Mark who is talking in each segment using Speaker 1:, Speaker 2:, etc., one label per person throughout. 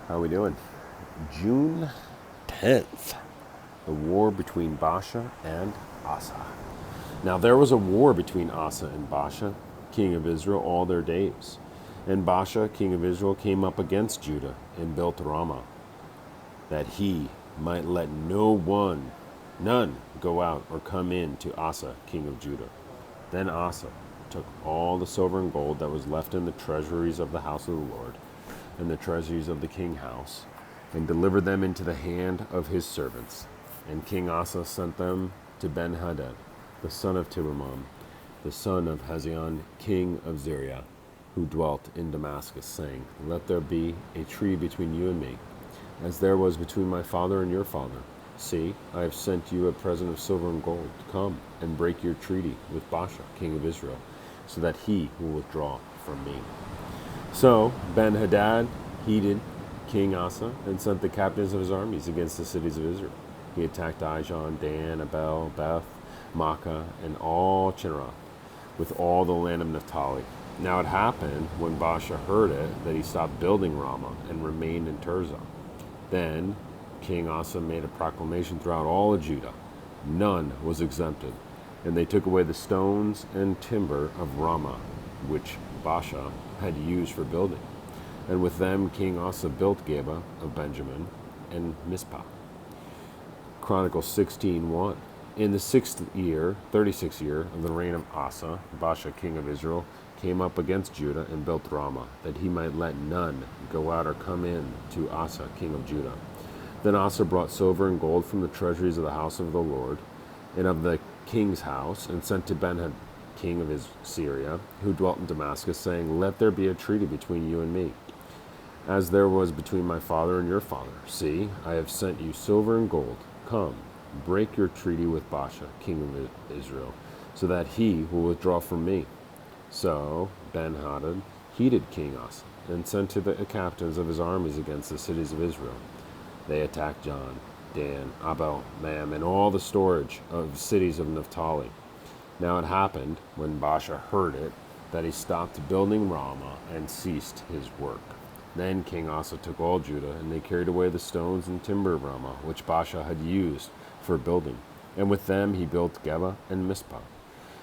Speaker 1: How are we doing? June 10th, the war between Baasha and Asa. Now there was a war between Asa and Baasha, king of Israel, all their days. And Baasha, king of Israel, came up against Judah and built Ramah, that he might let none go out or come in to Asa, king of Judah. Then Asa took all the silver and gold that was left in the treasuries of the house of the Lord, and the treasuries of the king house, and delivered them into the hand of his servants. And King Asa sent them to Ben-Hadad, the son of Tibramon, the son of Hazion, king of Syria, who dwelt in Damascus, saying, Let there be a treaty between you and me, as there was between my father and your father. See, I have sent you a present of silver and gold. Come and break your treaty with Baasha, king of Israel, so that he will withdraw from me. So Ben-Hadad heeded King Asa and sent the captains of his armies against the cities of Israel. He attacked Ijon, Dan, Abel, Beth, Makkah, and all Chinneroth, with all the land of Naphtali. Now it happened, when Baasha heard it, that he stopped building Ramah and remained in Tirzah. Then King Asa made a proclamation throughout all of Judah. None was exempted, and they took away the stones and timber of Ramah, which Baasha had used for building. And with them King Asa built Geba of Benjamin and Mizpah. Chronicles 16:1. In the 36th year of the reign of Asa, Baasha king of Israel came up against Judah and built Ramah, that he might let none go out or come in to Asa king of Judah. Then Asa brought silver and gold from the treasuries of the house of the Lord and of the king's house, and sent to Ben-Hadad king of Syria, who dwelt in Damascus, saying, Let there be a treaty between you and me, as there was between my father and your father. See, I have sent you silver and gold. Come, break your treaty with Baasha, king of Israel, so that he will withdraw from me. So Ben-Hadad heeded King Asa, and sent to the captains of his armies against the cities of Israel. They attacked John, Dan, Abel, Mam, and all the storage of cities of Naphtali. Now it happened, when Baasha heard it, that he stopped building Ramah and ceased his work. Then King Asa took all Judah, and they carried away the stones and timber of Ramah, which Baasha had used for building. And with them he built Geba and Mizpah.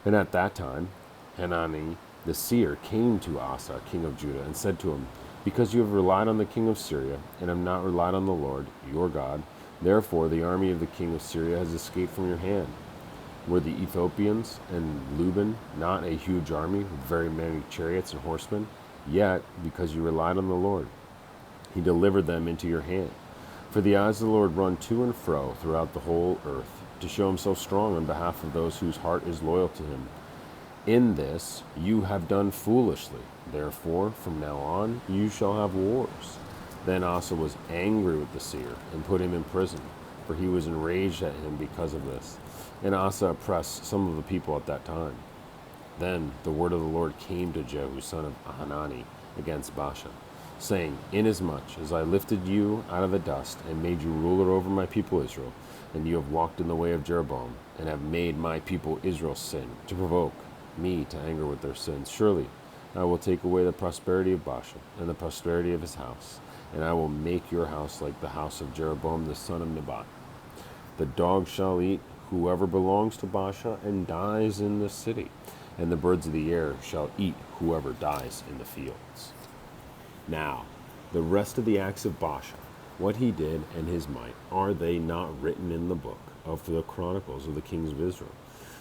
Speaker 1: And at that time Hanani the seer came to Asa, king of Judah, and said to him, Because you have relied on the king of Syria, and have not relied on the Lord, your God, therefore the army of the king of Syria has escaped from your hand. Were the Ethiopians and Luban not a huge army with very many chariots and horsemen? Yet, because you relied on the Lord, he delivered them into your hand. For the eyes of the Lord run to and fro throughout the whole earth, to show himself strong on behalf of those whose heart is loyal to him. In this you have done foolishly. Therefore, from now on, you shall have wars. Then Asa was angry with the seer, and put him in prison, for he was enraged at him because of this. And Asa oppressed some of the people at that time. Then the word of the Lord came to Jehu, son of Hanani, against Baasha, saying, Inasmuch as I lifted you out of the dust, and made you ruler over my people Israel, and you have walked in the way of Jeroboam, and have made my people Israel sin, to provoke me to anger with their sins, surely I will take away the prosperity of Baasha, and the prosperity of his house, and I will make your house like the house of Jeroboam the son of Nebat. The dog shall eat whoever belongs to Baasha and dies in the city, and the birds of the air shall eat whoever dies in the fields. Now, the rest of the acts of Baasha, what he did and his might, are they not written in the book of the Chronicles of the kings of Israel?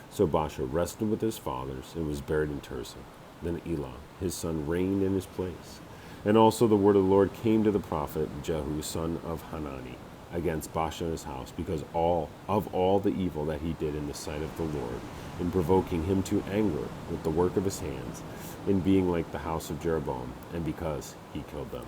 Speaker 1: So Baasha rested with his fathers and was buried in Tirzah. Then Elah, his son, reigned in his place. And also the word of the Lord came to the prophet Jehu, son of Hanani, against Baasha and his house, because of all the evil that he did in the sight of the Lord, in provoking him to anger with the work of his hands, in being like the house of Jeroboam, and because he killed them.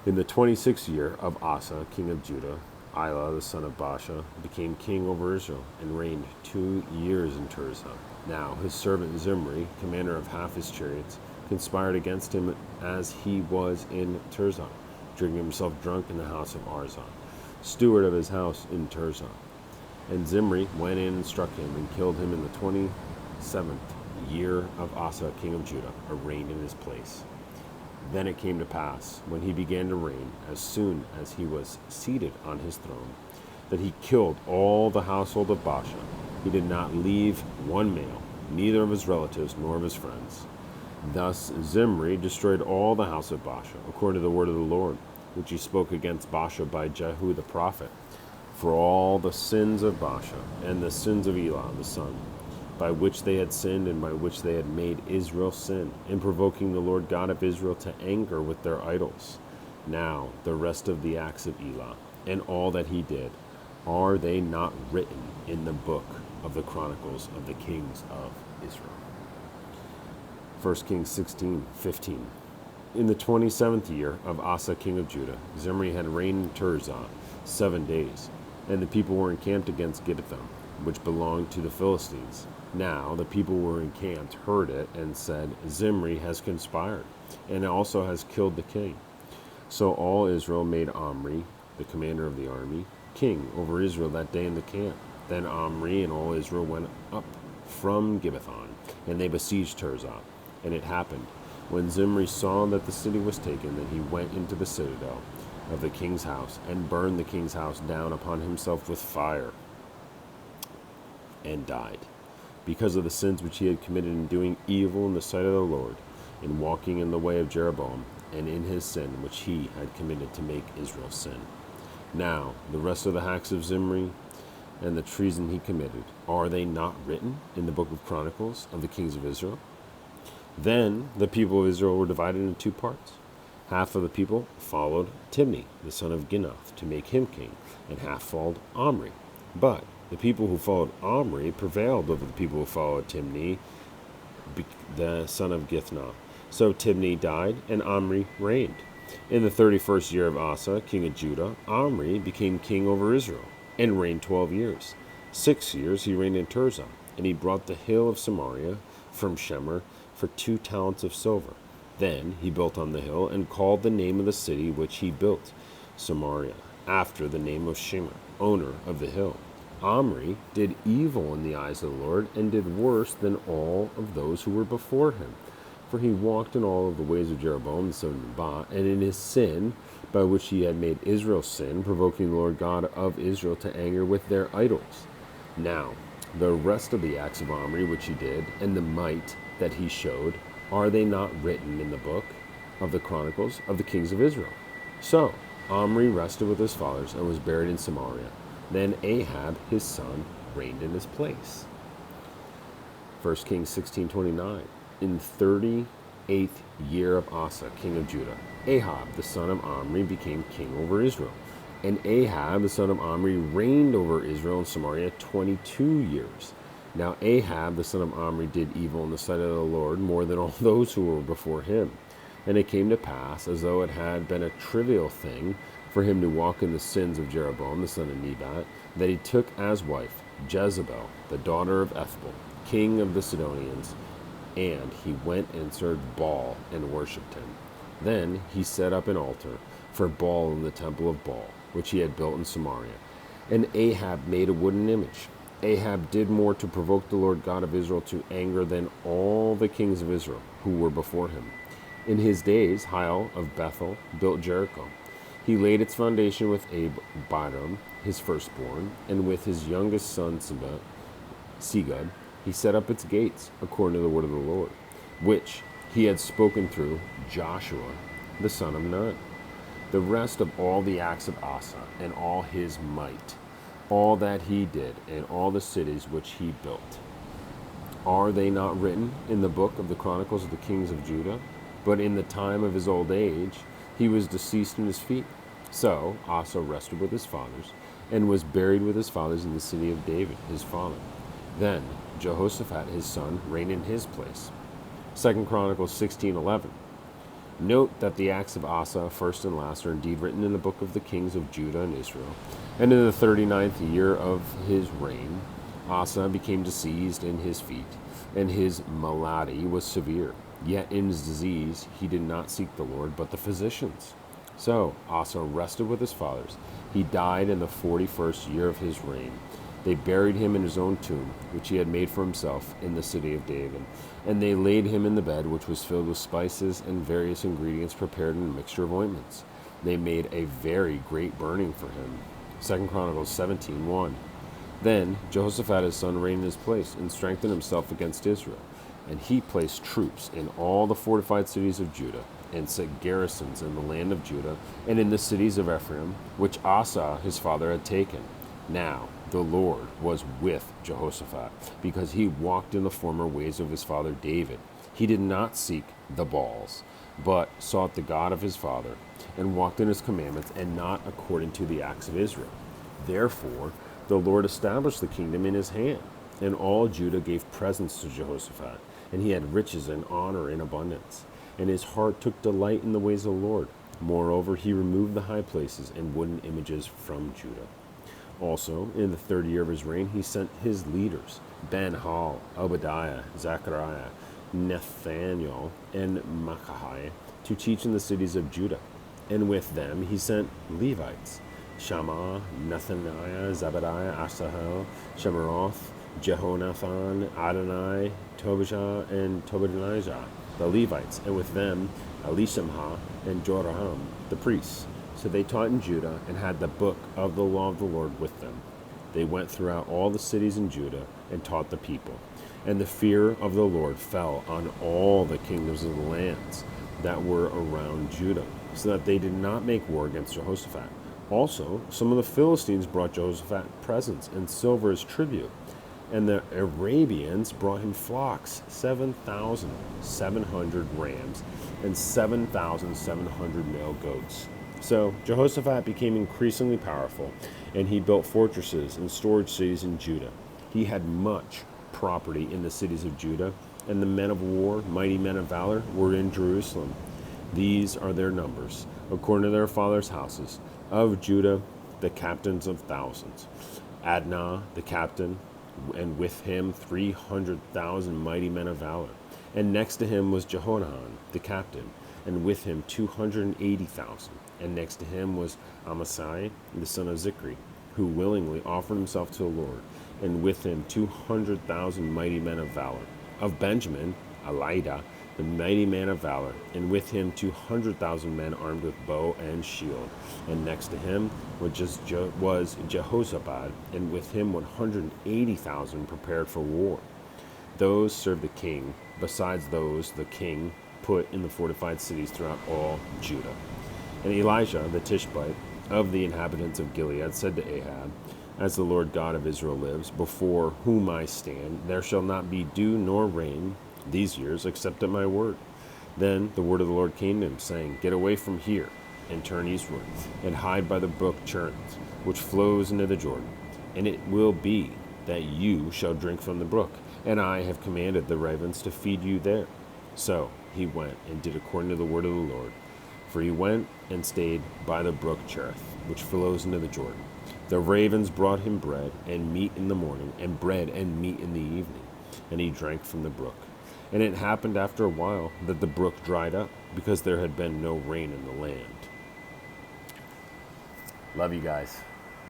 Speaker 1: In the 26th year of Asa, king of Judah, Elah, the son of Baasha, became king over Israel, and reigned 2 years in Tirzah. Now his servant Zimri, commander of half his chariots, conspired against him as he was in Tirzah, drinking himself drunk in the house of Arzah, steward of his house in Tirzah. And Zimri went in and struck him, and killed him in the 27th year of Asa, king of Judah, reigned in his place. Then it came to pass, when he began to reign, as soon as he was seated on his throne, that he killed all the household of Baasha. He did not leave one male, neither of his relatives nor of his friends. Thus Zimri destroyed all the house of Baasha, according to the word of the Lord, which he spoke against Baasha by Jehu the prophet, for all the sins of Baasha, and the sins of Elah the son, by which they had sinned, and by which they had made Israel sin, in provoking the Lord God of Israel to anger with their idols. Now the rest of the acts of Elah, and all that he did, are they not written in the book of the Chronicles of the kings of Israel? 1 Kings 16:15. In the 27th year of Asa king of Judah, Zimri had reigned in Tirzah 7 days, and the people were encamped against Gibbethon, which belonged to the Philistines. Now the people who were encamped heard it, and said, Zimri has conspired, and also has killed the king. So all Israel made Omri, the commander of the army, king over Israel that day in the camp. Then Omri and all Israel went up from Gibbethon, and they besieged Tirzah. And it happened, when Zimri saw that the city was taken, that he went into the citadel of the king's house, and burned the king's house down upon himself with fire, and died, because of the sins which he had committed in doing evil in the sight of the Lord, in walking in the way of Jeroboam, and in his sin which he had committed to make Israel sin. Now the rest of the acts of Zimri, and the treason he committed, are they not written in the book of Chronicles of the kings of Israel? Then the people of Israel were divided into 2 parts. Half of the people followed Tibni, the son of Ginath, to make him king, and half followed Omri. But the people who followed Omri prevailed over the people who followed Tibni, the son of Githnah. So Tibni died, and Omri reigned. In the 31st year of Asa, king of Judah, Omri became king over Israel, and reigned 12 years. 6 years he reigned in Tirzah, and he brought the hill of Samaria from Shemer for 2 talents of silver. Then he built on the hill, and called the name of the city which he built Samaria, after the name of Shemer, owner of the hill. Omri did evil in the eyes of the Lord, and did worse than all of those who were before him. For he walked in all of the ways of Jeroboam the son of Nebat, and in his sin, by which he had made Israel sin, provoking the Lord God of Israel to anger with their idols. Now the rest of the acts of Omri which he did, and the might that he showed, are they not written in the book of the Chronicles of the kings of Israel? So Omri rested with his fathers, and was buried in Samaria. Then Ahab his son reigned in his place. 1 Kings 16:29. In 38th year of Asa king of Judah, Ahab the son of Omri became king over Israel. And Ahab the son of Omri reigned over Israel and Samaria 22 years. Now Ahab the son of Omri did evil in the sight of the Lord more than all those who were before him. And it came to pass, as though it had been a trivial thing for him to walk in the sins of Jeroboam the son of Nebat, that he took as wife Jezebel, the daughter of Ethbaal, king of the Sidonians, and he went and served Baal and worshipped him. Then he set up an altar for Baal in the temple of Baal, which he had built in Samaria. And Ahab made a wooden image. Ahab did more to provoke the Lord God of Israel to anger than all the kings of Israel who were before him. In his days, Hiel of Bethel built Jericho. He laid its foundation with Abiram, his firstborn, and with his youngest son Segub. He set up its gates, according to the word of the Lord, which he had spoken through Joshua, the son of Nun. The rest of all the acts of Asa, and all his might, all that he did, and all the cities which he built, are they not written in the book of the Chronicles of the kings of Judah? But in the time of his old age, he was deceased in his feet. So Asa rested with his fathers, and was buried with his fathers in the city of David, his father. Then Jehoshaphat his son reigned in his place. 2 Chronicles 16:11. Note that the acts of Asa, first and last, are indeed written in the book of the kings of Judah and Israel. And in the 39th year of his reign, Asa became diseased in his feet, and his malady was severe. Yet in his disease he did not seek the Lord, but the physicians. So Asa rested with his fathers. He died in the 41st year of his reign, They buried him in his own tomb, which he had made for himself in the city of David. And they laid him in the bed, which was filled with spices and various ingredients prepared in a mixture of ointments. They made a very great burning for him. 2 Chronicles 17:1. Then Jehoshaphat his son reigned in his place, and strengthened himself against Israel. And he placed troops in all the fortified cities of Judah, and set garrisons in the land of Judah, and in the cities of Ephraim, which Asa his father had taken. Now the Lord was with Jehoshaphat, because he walked in the former ways of his father David. He did not seek the Baals, but sought the God of his father, and walked in his commandments, and not according to the acts of Israel. Therefore the Lord established the kingdom in his hand, and all Judah gave presents to Jehoshaphat, and he had riches and honor in abundance. And his heart took delight in the ways of the Lord. Moreover, he removed the high places and wooden images from Judah. Also, in the 3rd year of his reign, he sent his leaders, Ben-Hal, Obadiah, Zechariah, Nathaniel, and Maccaiah, to teach in the cities of Judah. And with them he sent Levites, Shammah, Nethaniah, Zebadiah, Asahel, Shemaroth, Jehonathan, Adonai, Tobijah, and Tobadonijah, the Levites, and with them Elishama and Joram, the priests. So they taught in Judah, and had the book of the law of the Lord with them. They went throughout all the cities in Judah, and taught the people. And the fear of the Lord fell on all the kingdoms of the lands that were around Judah, so that they did not make war against Jehoshaphat. Also, some of the Philistines brought Jehoshaphat presents and silver as tribute, and the Arabians brought him flocks, 7,700 rams, and 7,700 male goats. So Jehoshaphat became increasingly powerful, and he built fortresses and storage cities in Judah. He had much property in the cities of Judah, and the men of war, mighty men of valor, were in Jerusalem. These are their numbers, according to their fathers' houses. Of Judah, the captains of thousands. Adnah, the captain, and with him 300,000 mighty men of valor. And next to him was Jehonahan, the captain, and with him 280,000. And next to him was Amasai, the son of Zichri, who willingly offered himself to the Lord, and with him 200,000 mighty men of valor. Of Benjamin, Elida, the mighty man of valor, and with him 200,000 men armed with bow and shield. And next to him was Jehoshaphat, and with him 180,000 prepared for war. Those served the king, besides those the king put in the fortified cities throughout all Judah. And Elijah, the Tishbite, of the inhabitants of Gilead, said to Ahab, As the Lord God of Israel lives, before whom I stand, there shall not be dew nor rain these years, except at my word. Then the word of the Lord came to him, saying, Get away from here, and turn eastward, and hide by the brook Cherith, which flows into the Jordan. And it will be that you shall drink from the brook, and I have commanded the ravens to feed you there. So he went and did according to the word of the Lord. For he went and stayed by the brook Cherith, which flows into the Jordan. The ravens brought him bread and meat in the morning, and bread and meat in the evening, and he drank from the brook. And it happened after a while that the brook dried up, because there had been no rain in the land. Love you guys.